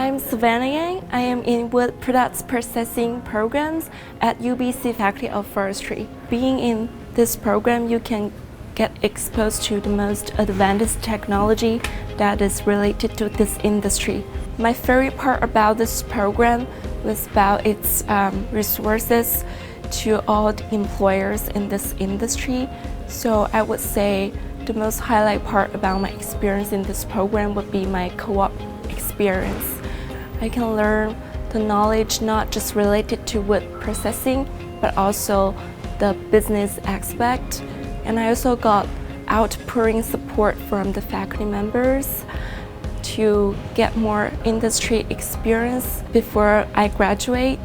I'm Savannah Yang. I am in wood products processing programs at UBC Faculty of Forestry. Being in this program, you can get exposed to the most advanced technology that is related to this industry. My favorite part about this program was about its resources to all the employers in this industry. So I would say the most highlight part about my experience in this program would be my co-op experience. I can learn the knowledge not just related to wood processing, but also the business aspect. And I also got outpouring support from the faculty members to get more industry experience before I graduate.